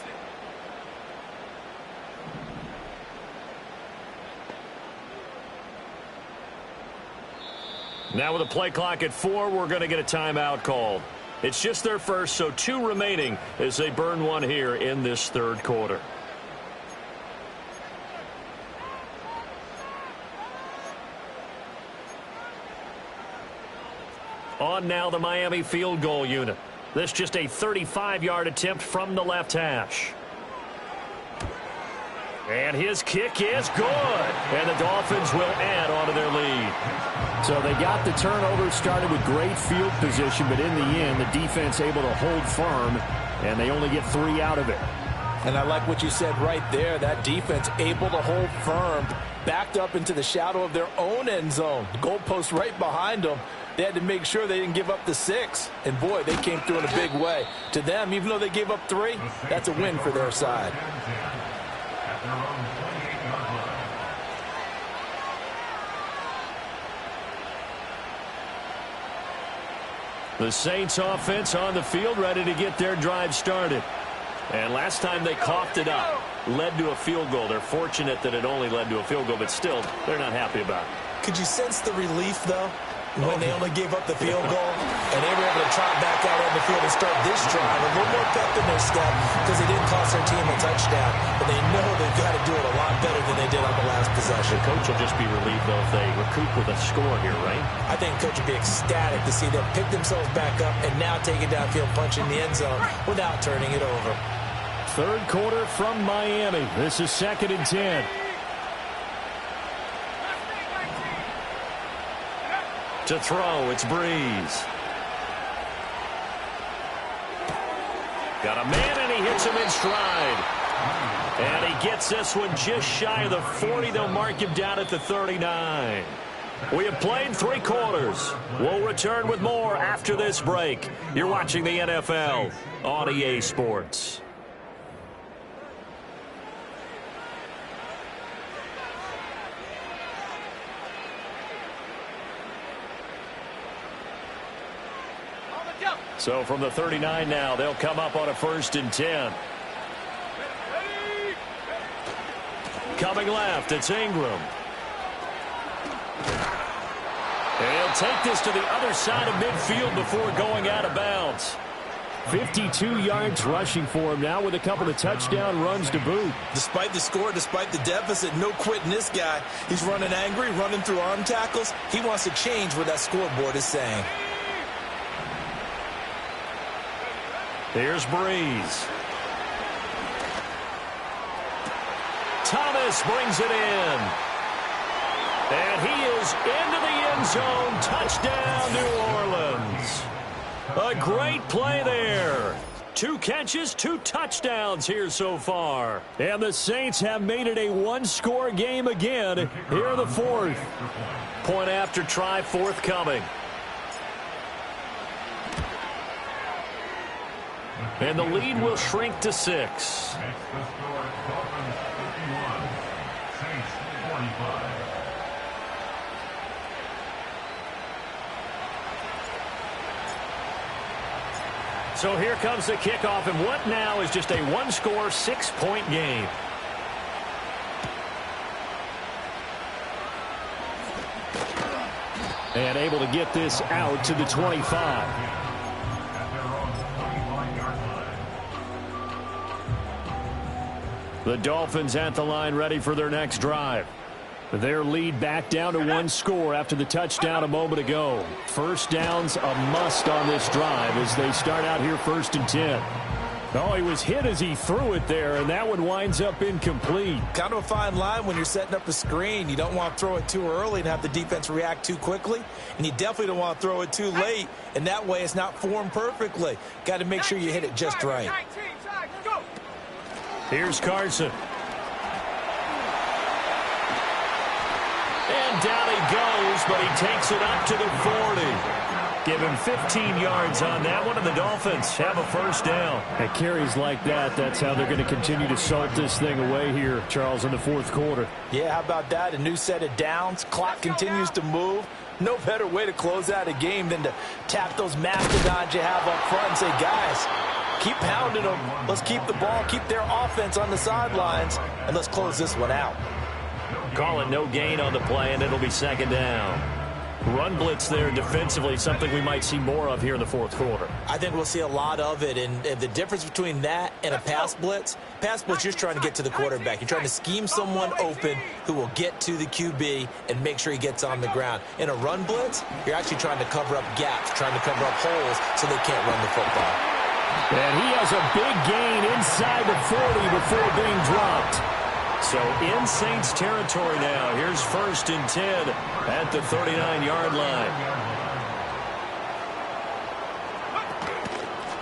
B: Now with a play clock at 4, we're going to get a timeout called. It's just their first, so 2 remaining as they burn one here in this 3rd quarter. On now the Miami field goal unit. This just a 35-yard attempt from the left hash. And his kick is good. And the Dolphins will add on to their lead.
D: So they got the turnover, started with great field position, but in the end, the defense able to hold firm, and they only get 3 out of it.
E: And I like what you said right there. That defense able to hold firm, backed up into the shadow of their own end zone. The goalpost right behind them. They had to make sure they didn't give up the 6. And, boy, they came through in a big way. To them, even though they gave up 3, that's a win for their side.
B: The Saints offense on the field, ready to get their drive started. And last time they coughed it up, led to a field goal. They're fortunate that it only led to a field goal, but still, they're not happy about it.
C: Could you sense the relief, though, when they only gave up the field goal and they were able to trot back out on the field and start this drive? A little more pep in their step because they didn't cost their team a touchdown, but they know they've got to do it a lot better than they did on the last possession.
B: The coach will just be relieved, though, if they recoup with a score here, right?
C: I think the coach would be ecstatic to see them pick themselves back up and now take it downfield, punch in the end zone without turning it over.
D: 3rd quarter from Miami. This is 2nd and 10.
B: To throw, it's Breeze. Got a man, and he hits him in stride. And he gets this one just shy of the 40. They'll mark him down at the 39. We have played 3 quarters. We'll return with more after this break. You're watching the NFL on EA Sports. So from the 39 now, they'll come up on a 1st and 10. Coming left, it's Ingram. And he'll take this to the other side of midfield before going out of bounds.
D: 52 yards rushing for him now with a couple of touchdown runs to boot.
C: Despite the score, despite the deficit, no quitting this guy. He's running angry, running through arm tackles. He wants to change what that scoreboard is saying.
B: Here's Breeze. Thomas brings it in. And he is into the end zone. Touchdown, New Orleans. A great play there. 2 catches, 2 touchdowns here so far.
D: And the Saints have made it a 1-score game again here in the 4th.
B: Point after try forthcoming. And the lead will shrink to 6.
F: Next, the score, Dolphins 51, Saints 45.
B: So here comes the kickoff, and what now is just a 1-score, 6-point game.
D: And able to get this out to the 25. The Dolphins at the line ready for their next drive. Their lead back down to 1 score after the touchdown a moment ago. 1st down's a must on this drive as they start out here 1st and 10. Oh, he was hit as he threw it there, and that one winds up incomplete.
E: Kind of a fine line when you're setting up a screen. You don't want to throw it too early and have the defense react too quickly, and you definitely don't want to throw it too late, and that way it's not formed perfectly. Got to make sure you hit it just right.
D: Here's Carson. And down he goes, but he takes it up to the 40. Give him 15 yards on that one, and the Dolphins have a first down. At carries like that, that's how they're going to continue to salt this thing away here, Charles, in the fourth quarter.
E: Yeah, how about that? A new set of downs. Clock continues to move. No better way to close out a game than to tap those mastodons you have up front and say, guys, keep pounding them. Let's keep the ball, keep their offense on the sidelines, and let's close this one out.
B: Call it no gain on the play, and it'll be second down. Run blitz there defensively, something we might see more of here in the fourth quarter.
C: I think we'll see a lot of it, and the difference between that and a pass blitz, you're just trying to get to the quarterback. You're trying to scheme someone open who will get to the QB and make sure he gets on the ground. In a run blitz, you're actually trying to cover up gaps, trying to cover up holes so they can't run the football.
D: And he has a big gain inside the 40 before being dropped.
B: So in Saints territory now. Here's 1st and 10 at the 39-yard line.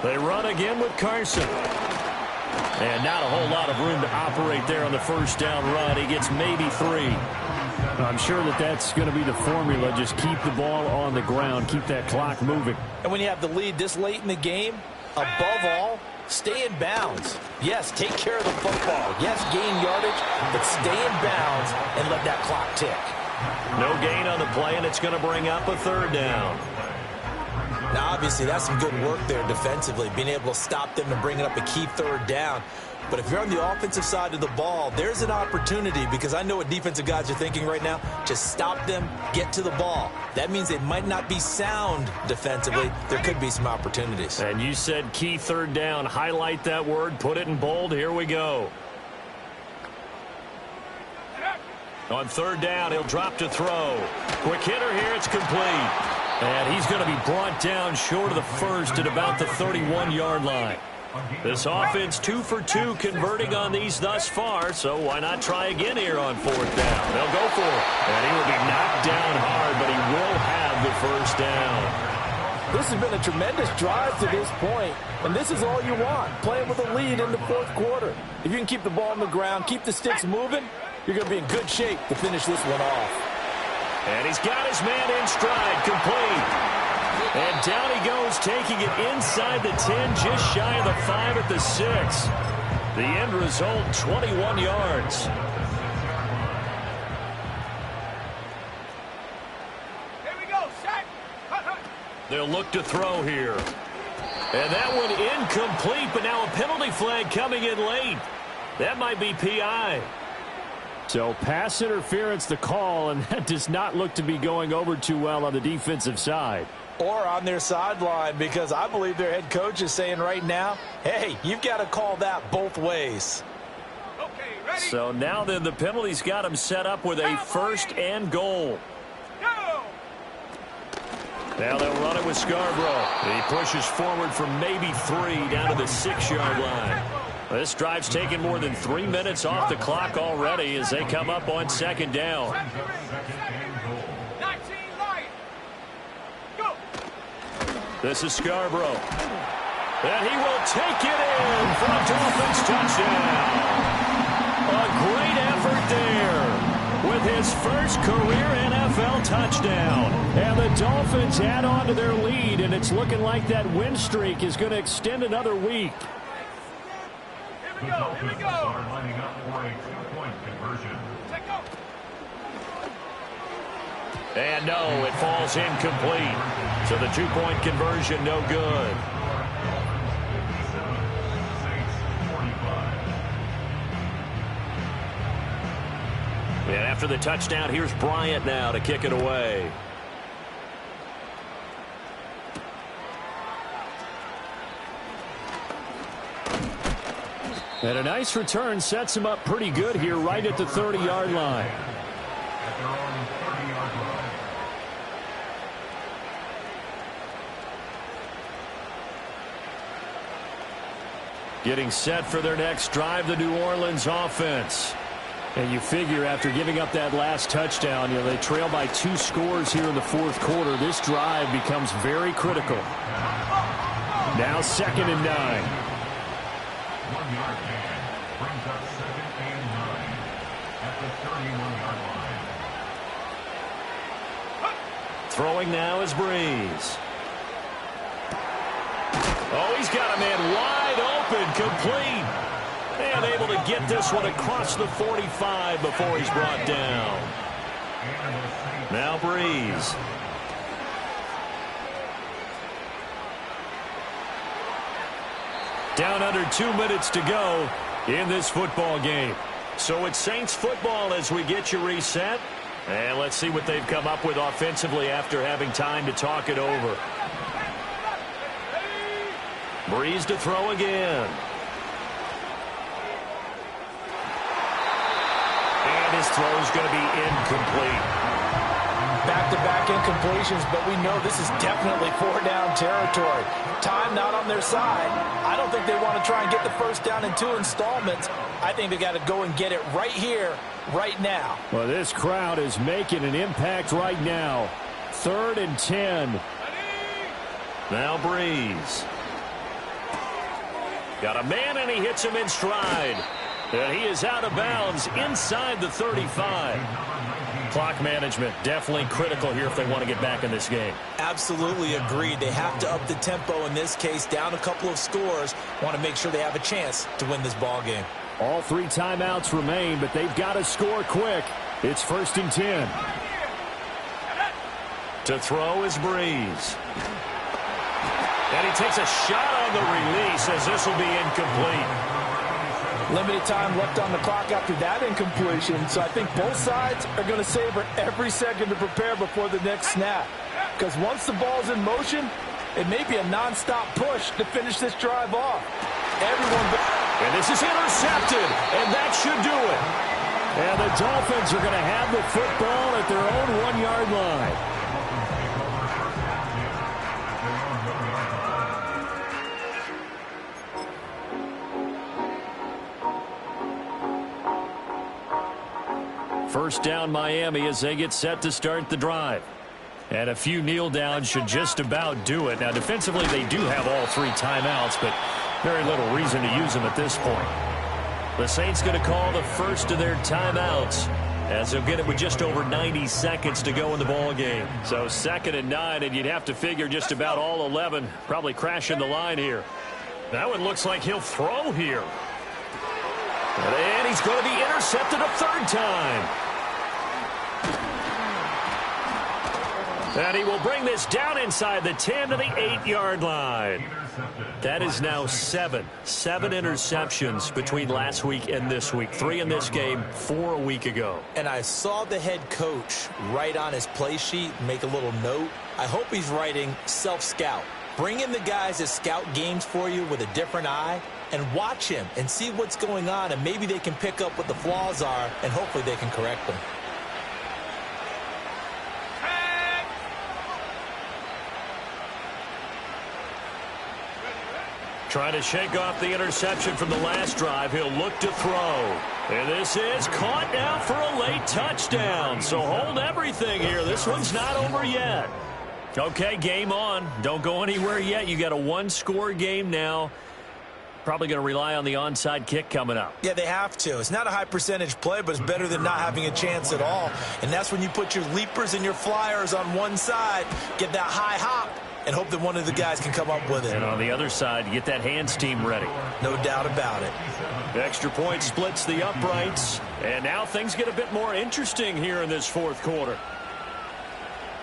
B: They run again with Carson. And not a whole lot of room to operate there on the first down run. He gets maybe 3.
D: I'm sure that's going to be the formula. Just keep the ball on the ground. Keep that clock moving.
E: And when you have the lead this late in the game, above all, stay in bounds. Yes, take care of the football. Yes, gain yardage, but stay in bounds and let that clock tick.
B: No gain on the play, and it's going to bring up a third down.
C: Now, obviously, that's some good work there defensively, being able to stop them and bringing up a key third down. But if you're on the offensive side of the ball, there's an opportunity, because I know what defensive guys are thinking right now. Just stop them, get to the ball. That means they might not be sound defensively. There could be some opportunities.
B: And you said key third down. Highlight that word. Put it in bold. Here we go. On third down, he'll drop to throw. Quick hitter here. It's complete. And he's going to be brought down short of the first at about the 31-yard line. This offense 2 for 2 converting on these thus far, so why not try again here on fourth down? They'll go for it. And he will be knocked down hard, but he will have the first down.
E: This has been a tremendous drive to this point, and this is all you want, playing with a lead in the fourth quarter. If you can keep the ball on the ground, keep the sticks moving, you're going to be in good shape to finish this one off.
B: And he's got his man in stride, complete. And down he goes, taking it inside the 10, just shy of the 5 at the 6. The end result, 21 yards.
G: Here we go, set.
B: They'll look to throw here. And that one incomplete, but now a penalty flag coming in late. That might be PI.
D: So pass interference the call, and that does not look to be going over too well on the defensive side.
E: Or on their sideline, because I believe their head coach is saying right now, hey, you've got to call that both ways.
G: Okay, ready?
B: So now then the penalty's got him set up with a first and goal.
G: Go!
B: Now they'll run it with Scarborough. He pushes forward from maybe 3 down to the 6-yard line. This drive's taken more than 3 minutes off the clock already as they come up on second down.
G: 19 line. Go!
B: This is Scarborough. And he will take it in for a Dolphins touchdown. A great effort there with his first career NFL touchdown. And the Dolphins add on to their lead, and it's looking like that win streak is going to extend another week.
G: Here we go, here we go.
F: Are lining up for a 2-point conversion.
G: Take go.
B: And no, it falls incomplete. So the 2-point conversion, no good. And after the touchdown, here's Bryant now to kick it away.
D: And a nice return sets him up pretty good here right at the 30-yard line.
F: At their own 30-yard line.
B: Getting set for their next drive, the New Orleans offense.
D: And you figure after giving up that last touchdown, they trail by 2 scores here in the fourth quarter. This drive becomes very critical. Now 2nd and 9.
F: 1 yard gain. Brings up 2nd and 9 at the 31-yard line.
B: Throwing now is Breeze. Oh, he's got a man wide open, complete. And able to get this one across the 45 before he's brought down. Now Breeze. Down under 2 minutes to go in this football game. So it's Saints football as we get you reset. And let's see what they've come up with offensively after having time to talk it over. Breeze to throw again. And his throw is going to be incomplete.
E: Back-to-back incompletions, but we know this is definitely 4-down territory. Time not on their side. I don't think they want to try and get the first down in 2 installments. I think they got to go and get it right here, right now.
D: Well, this crowd is making an impact right now. 3rd and 10.
B: Now Breeze. Got a man, and he hits him in stride. And he is out of bounds inside the 35. Clock management definitely critical here if they want to get back in this game.
C: Absolutely agreed. They have to up the tempo in this case, down a couple of scores. Want to make sure they have a chance to win this ball game.
D: All 3 timeouts remain, but they've got to score quick. It's 1st and 10.
B: To throw is Breeze. And he takes a shot on the release as this will be incomplete.
E: Limited time left on the clock after that incompletion, so I think both sides are going to savor every second to prepare before the next snap. Because once the ball's in motion, it may be a non-stop push to finish this drive off.
B: And this is intercepted, and that should do it.
D: And the Dolphins are going to have the football at their own 1-yard line.
B: First down Miami as they get set to start the drive. And a few kneel downs should just about do it. Now defensively they do have all 3 timeouts, but very little reason to use them at this point. The Saints going to call the first of their timeouts as they'll get it with just over 90 seconds to go in the ball game. So 2nd and 9, and you'd have to figure just about all 11 probably crashing the line here. That one looks like he'll throw here. And he's going to be intercepted a 3rd time. And he will bring this down inside the 10 to the 8-yard line. That is now 7 interceptions between last week and this week. 3 in this game, 4 a week ago.
C: And I saw the head coach write on his play sheet, make a little note. I hope he's writing self-scout. Bring in the guys that scout games for you with a different eye and watch him and see what's going on, and maybe they can pick up what the flaws are, and hopefully they can correct them.
B: Trying to shake off the interception from the last drive. He'll look to throw. And this is caught now for a late touchdown. So hold everything here. This one's not over yet. Okay, game on. Don't go anywhere yet. You got a 1-score game now. Probably going to rely on the onside kick coming up.
C: Yeah, they have to. It's not a high percentage play, but it's better than not having a chance at all. And that's when you put your leapers and your flyers on one side, get that high hop, and hope that one of the guys can come up with it.
B: And on the other side, get that hands team ready.
C: No doubt about it.
B: Extra point splits the uprights. And now things get a bit more interesting here in this fourth quarter.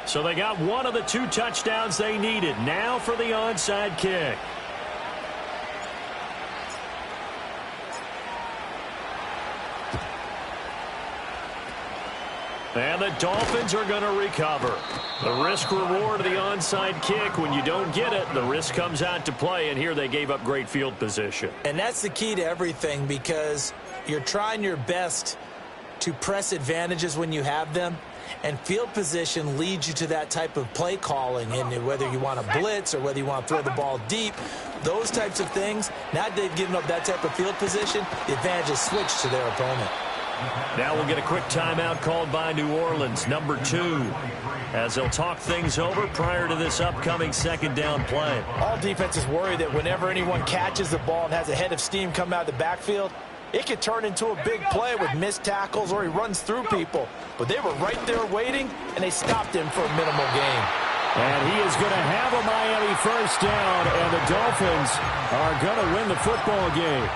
B: So they got one of the 2 touchdowns they needed. Now for the onside kick. And the Dolphins are going to recover. The risk-reward of the onside kick, when you don't get it, the risk comes out to play, and here they gave up great field position.
C: And that's the key to everything, because you're trying your best to press advantages when you have them, And field position leads you to that type of play calling, and whether you want to blitz or whether you want to throw the ball deep, those types of things. Now that they've given up that type of field position, the advantage is switched to their opponent.
B: Now we'll get a quick timeout called by New Orleans, number 2, as they'll talk things over prior to this upcoming second down play.
E: All defenses worry that whenever anyone catches the ball and has a head of steam come out of the backfield, it could turn into a big play with missed tackles or he runs through people. But they were right there waiting, and they stopped him for a minimal gain.
D: And he is going to have a Miami first down, and the Dolphins are going to win the football game.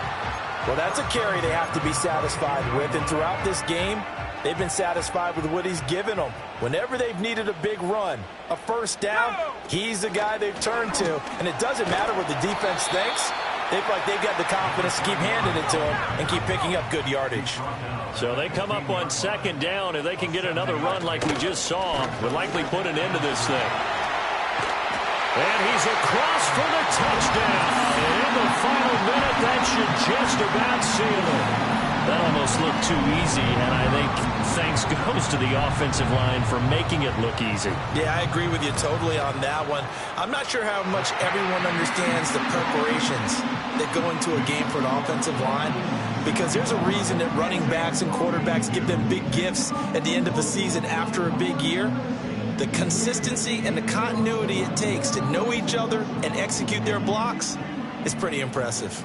E: Well, that's a carry they have to be satisfied with, and throughout this game, they've been satisfied with what he's given them. Whenever they've needed a big run, a first down, he's the guy they've turned to, and it doesn't matter what the defense thinks. They feel like they've got the confidence to keep handing it to him and keep picking up good yardage.
B: So they come up on second down. If they can get another run like we just saw, would likely put an end to this thing. And he's across for the touchdown. And in the final minute, that should just about seal it. That almost looked too easy, and I think thanks goes to the offensive line for making it look easy.
C: Yeah, I agree with you totally on that one. I'm not sure how much everyone understands the preparations that go into a game for an offensive line, because there's a reason that running backs and quarterbacks give them big gifts at the end of a season after a big year. The consistency and the continuity it takes to know each other and execute their blocks is pretty impressive.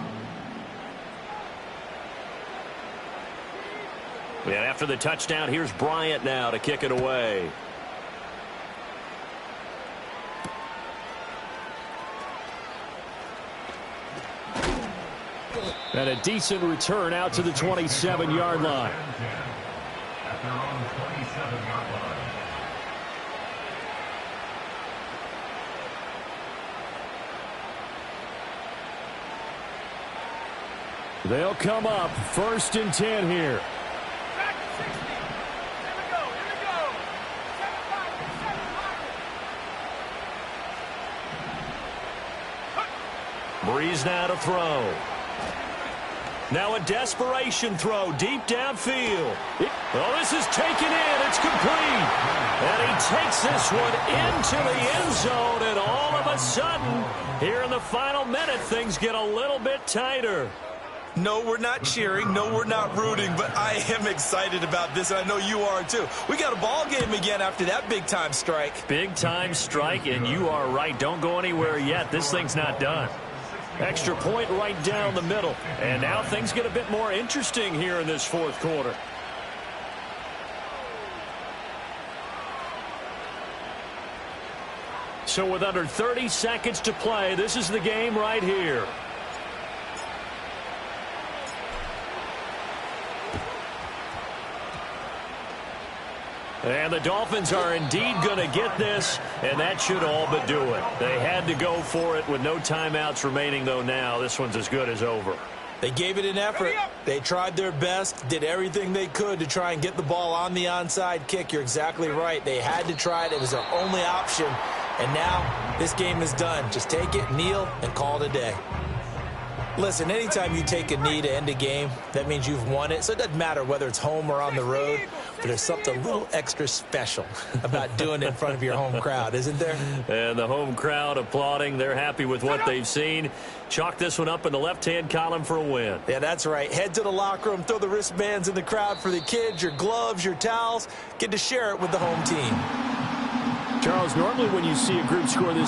B: And after the touchdown, here's Bryant now to kick it away.
D: And a decent return out to the 27-yard line.
F: At their own 27-yard line.
D: They'll come up 1st and 10 here.
G: Back to 60. Here we go. Here we go. 7-5.
B: Breeze now to throw. Now a desperation throw deep downfield. Oh, this is taken in. It's complete. And he takes this one into the end zone. And all of a sudden, here in the final minute, things get a little bit tighter.
C: No, we're not cheering. No, we're not rooting. But I am excited about this, and I know you are too. We got a ball game again after that big-time strike.
B: Big-time strike, and you are right. Don't go anywhere yet. This thing's not done. Extra point right down the middle. And now things get a bit more interesting here in this fourth quarter. So with under 30 seconds to play, this is the game right here. And the Dolphins are indeed going to get this, and that should all but do it. They had to go for it with no timeouts remaining, though now this one's as good as over.
C: They gave it an effort. They tried their best, did everything they could to try and get the ball on the onside kick. You're exactly right. They had to try it. It was their only option. And now this game is done. Just take it, kneel, and call it a day. Listen, anytime you take a knee to end a game, that means you've won it. So it doesn't matter whether it's home or on the road, but there's something a little extra special about doing it in front of your home crowd, isn't there?
B: And the home crowd applauding. They're happy with what they've seen. Chalk this one up in the left-hand column for a win.
C: Yeah, that's right. Head to the locker room, throw the wristbands in the crowd for the kids, your gloves, your towels. Get to share it with the home team.
D: Charles, normally when you see a group score this